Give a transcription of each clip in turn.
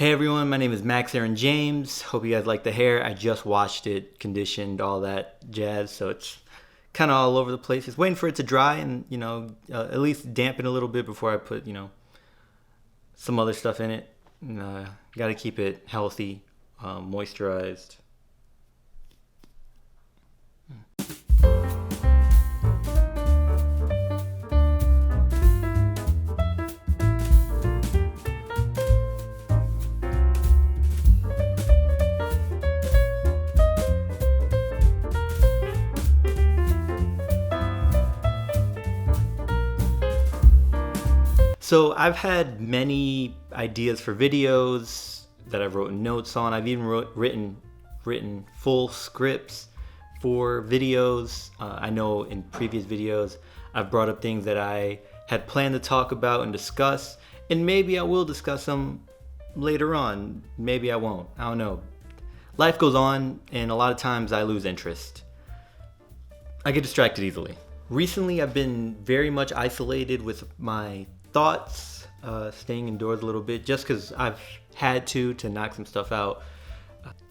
Hey everyone, my name is Max Erin James. Hope you guys like the hair. I just washed it, conditioned, all that jazz, so it's kind of all over the place. Just waiting for it to dry and, at least dampen a little bit before I put, some other stuff in it. Got to keep it healthy, moisturized. So I've had many ideas for videos that I've written notes on. I've even written full scripts for videos. I know in previous videos I've brought up things that I had planned to talk about and discuss, and maybe I will discuss them later on. Maybe I won't. I don't know. Life goes on, and a lot of times I lose interest. I get distracted easily. Recently I've been very much isolated with my thoughts, staying indoors a little bit just because I've had to knock some stuff out.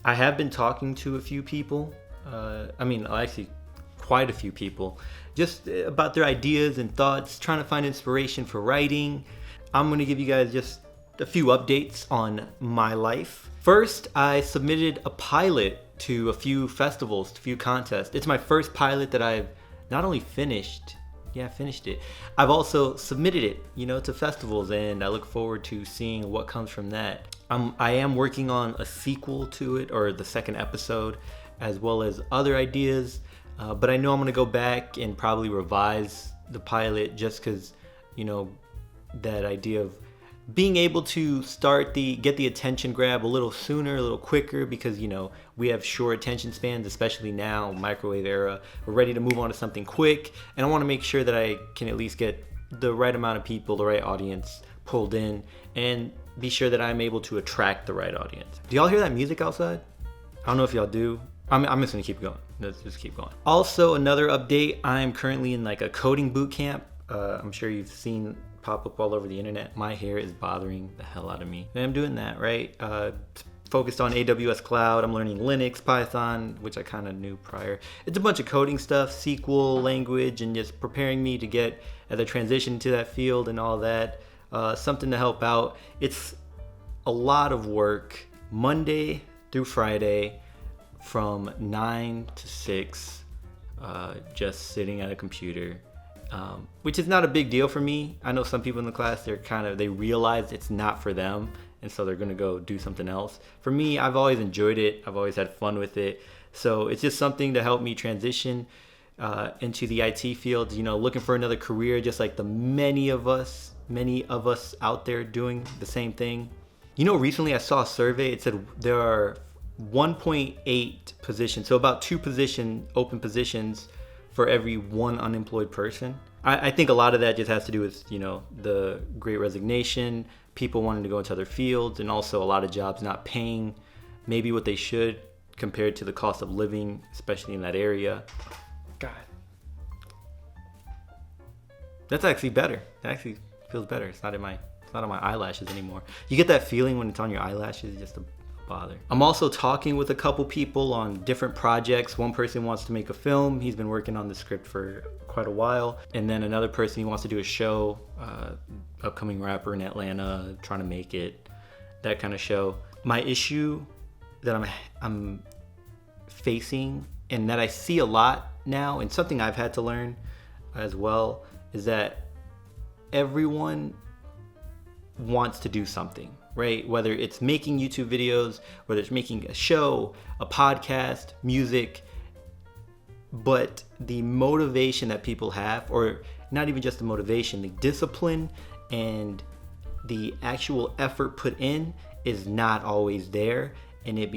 I have been talking to a few people, actually quite a few people, just about their ideas and thoughts, trying to find inspiration for writing. I'm going to give you guys just a few updates on my life. First, I submitted a pilot to a few festivals, a few contests. It's my first pilot that I've not only finished it. I've also submitted it, to festivals, and I look forward to seeing what comes from that. I am working on a sequel to it, or the second episode, as well as other ideas. But I know I'm gonna go back and probably revise the pilot just because, that idea of being able to get the attention grab a little sooner, a little quicker, because we have short attention spans, especially now, microwave era. We're ready to move on to something quick, and I want to make sure that I can at least get the right amount of people, the right audience pulled in, and be sure that I'm able to attract the right audience. Do y'all hear that music outside? I don't know if y'all do. I'm just gonna keep going. Let's just keep going. Also, another update, I'm currently in like a coding boot camp. I'm sure you've seen pop up all over the internet. My hair is bothering the hell out of me, and I'm doing that, right? Focused on AWS Cloud. I'm learning Linux, Python, which I kind of knew prior. It's a bunch of coding stuff, SQL language, and just preparing me to get as I transition to that field and all that. Something to help out. It's a lot of work, Monday through Friday, from 9 to 6, just sitting at a computer. Which is not a big deal for me. I know some people in the class, they realize it's not for them, and so they're gonna go do something else. For me, I've always enjoyed it. I've always had fun with it. So it's just something to help me transition into the IT field, looking for another career, just like the many of us out there doing the same thing. Recently I saw a survey. It said there are 1.8 positions, so about 2 open positions for every 1 unemployed person. I think a lot of that just has to do with, the Great Resignation, people wanting to go into other fields, and also a lot of jobs not paying maybe what they should compared to the cost of living, especially in that area. God. That's actually better. It actually feels better. It's not on my eyelashes anymore. You get that feeling when it's on your eyelashes, just a bother. I'm also talking with a couple people on different projects. One person wants to make a film. He's been working on the script for quite a while. And then another person, he wants to do a show, upcoming rapper in Atlanta, trying to make it, that kind of show. My issue that I'm facing, and that I see a lot now, and something I've had to learn as well, is that everyone wants to do something, right? Whether it's making YouTube videos, whether it's making a show, a podcast, music, but the motivation that people have, or not even just the motivation, the discipline and the actual effort put in is not always there, and it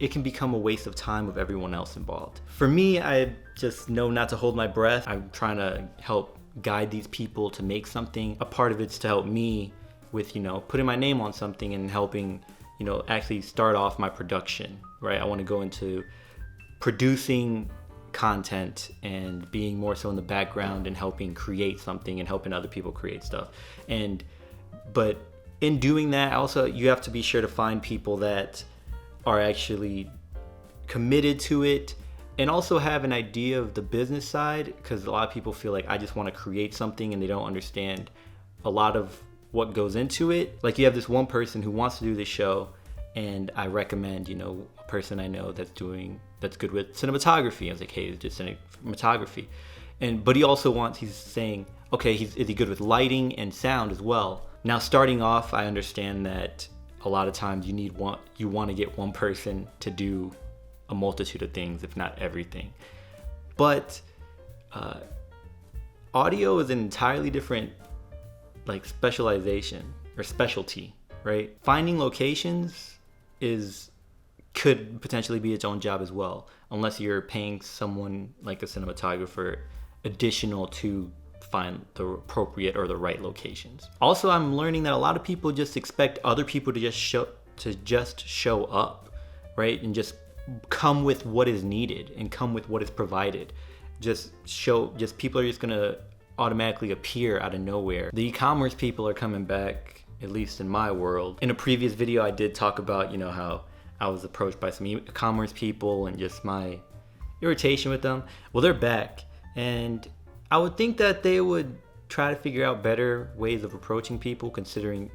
can become a waste of time of everyone else involved. For me, I just know not to hold my breath. I'm trying to help guide these people to make something. A part of it's to help me with, putting my name on something and helping, actually start off my production, right? I want to go into producing content and being more so in the background and helping create something and helping other people create stuff. But in doing that, also you have to be sure to find people that are actually committed to it and also have an idea of the business side, because a lot of people feel like I just want to create something and they don't understand a lot of what goes into it. Like you have this one person who wants to do this show, and I recommend, a person I know that's good with cinematography. I was like, hey, it's just cinematography. But he's saying, okay, is he good with lighting and sound as well? Now, starting off, I understand that a lot of times you want to get one person to do a multitude of things, if not everything. But audio is an entirely different specialization or specialty, right? Finding locations could potentially be its own job as well, unless you're paying someone like a cinematographer additional to find the appropriate or the right locations. Also, I'm learning that a lot of people just expect other people to just show up, right? And just come with what is needed and come with what is provided. People are just gonna automatically appear out of nowhere. The e-commerce people are coming back, at least in my world. In a previous video, I did talk about, how I was approached by some e-commerce people and just my irritation with them. Well, they're back, and I would think that they would try to figure out better ways of approaching people, considering,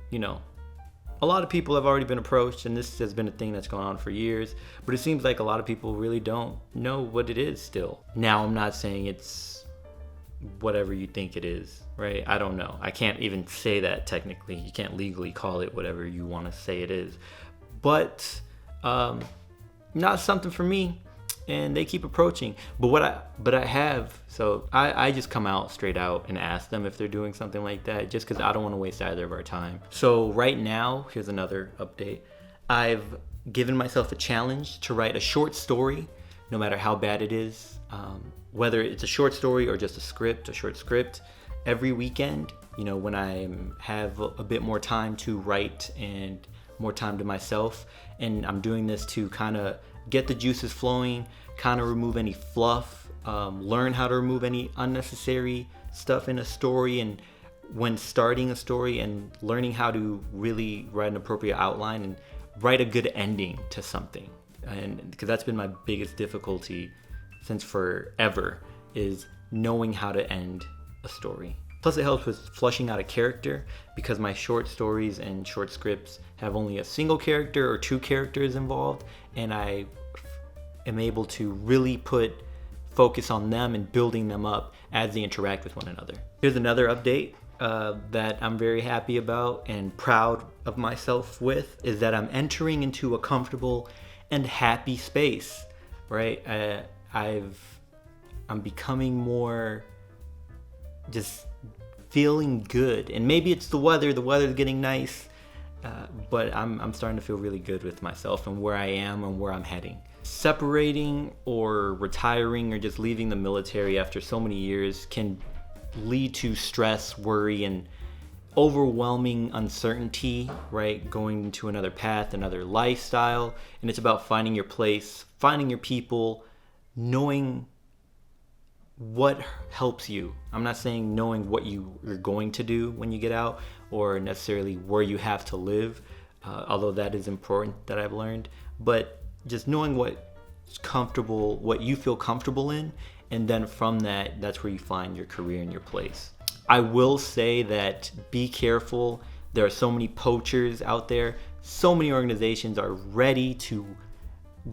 a lot of people have already been approached, and this has been a thing that's gone on for years, but it seems like a lot of people really don't know what it is still. Now, I'm not saying it's whatever you think it is, right? I don't know. I can't even say that technically. You can't legally call it whatever you want to say it is. But not something for me, and they keep approaching. I just come out straight out and ask them if they're doing something like that, just because I don't want to waste either of our time. So right now, here's another update. I've given myself a challenge to write a short story, no matter how bad it is, whether it's a short story or just a short script, every weekend, when I have a bit more time to write and more time to myself. And I'm doing this to kind of get the juices flowing, kind of remove any fluff, learn how to remove any unnecessary stuff in a story, and when starting a story, and learning how to really write an appropriate outline and write a good ending to something. And because that's been my biggest difficulty since forever, is knowing how to end a story. Plus, it helps with flushing out a character, because my short stories and short scripts have only a single character or two characters involved, and I am able to really focus on them and building them up as they interact with one another. Here's another update that I'm very happy about and proud of myself with, is that I'm entering into a comfortable and happy space, right? I'm becoming more just feeling good, and maybe it's the weather's getting nice, but I'm starting to feel really good with myself and where I am and where I'm heading. Separating or retiring or just leaving the military after so many years can lead to stress, worry, and overwhelming uncertainty, right? Going into another path, another lifestyle. And it's about finding your place, finding your people, knowing what helps you. I'm not saying knowing what you're going to do when you get out, or necessarily where you have to live, although that is important, that I've learned, but just knowing what's comfortable, what you feel comfortable in, and then from that's where you find your career and your place. I will say that be careful. There are so many poachers out there. So many organizations are ready to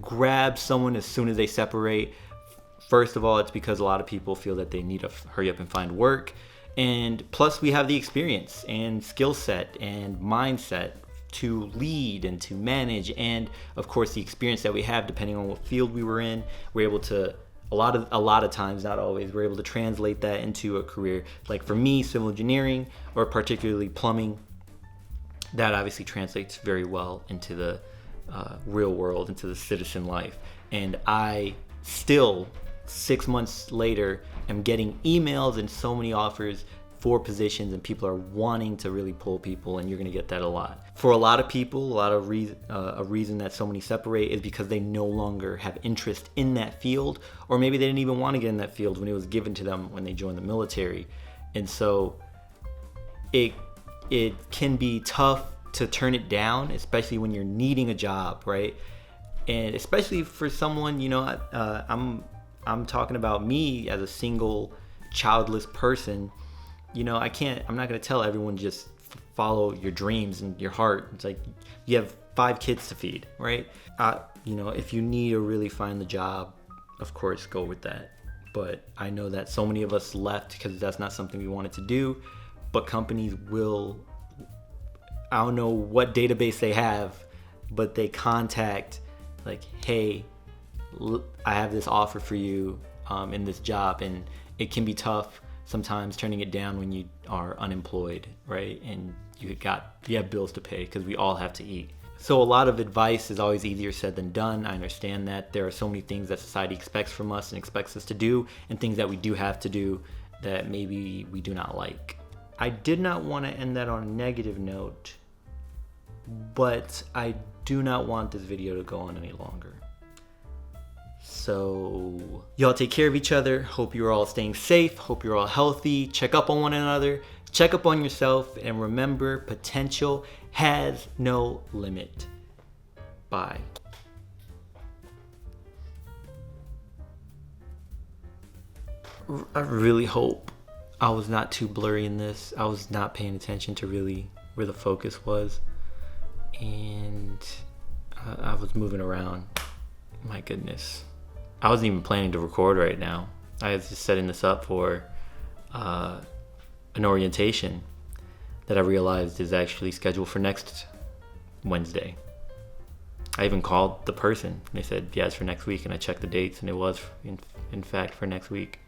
grab someone as soon as they separate. First of all, it's because a lot of people feel that they need to hurry up and find work. And plus, we have the experience and skill set and mindset to lead and to manage. And of course, the experience that we have, depending on what field we were in, we're able to, a lot of times, not always, we're able to translate that into a career. Like for me, civil engineering, or particularly plumbing, that obviously translates very well into the real world, into the citizen life. And I still, 6 months later, am getting emails and so many offers for positions, and people are wanting to really pull people, and you're going to get that a lot. For a lot of people, a reason that so many separate is because they no longer have interest in that field, or maybe they didn't even want to get in that field when it was given to them when they joined the military. And so it can be tough to turn it down, especially when you're needing a job, right? And especially for someone, I'm talking about me as a single, childless person. I'm not going to tell everyone just follow your dreams and your heart. It's like you have 5 kids to feed, right? If you need to really find the job, of course, go with that. But I know that so many of us left because that's not something we wanted to do. But companies will, I don't know what database they have, but they contact like, hey, I have this offer for you in this job. And it can be tough sometimes turning it down when you are unemployed, right? And you have bills to pay, because we all have to eat. So a lot of advice is always easier said than done. I understand that there are so many things that society expects from us and expects us to do, and things that we do have to do that maybe we do not like. I did not want to end that on a negative note, but I do not want this video to go on any longer. So y'all take care of each other. Hope you're all staying safe. Hope you're all healthy. Check up on one another. Check up on yourself. And remember, potential has no limit. Bye. I really hope I was not too blurry in this. I was not paying attention to really where the focus was. And I was moving around. My goodness. I wasn't even planning to record right now. I was just setting this up for an orientation that I realized is actually scheduled for next Wednesday. I even called the person and they said, yeah, it's for next week. And I checked the dates and it was in fact for next week.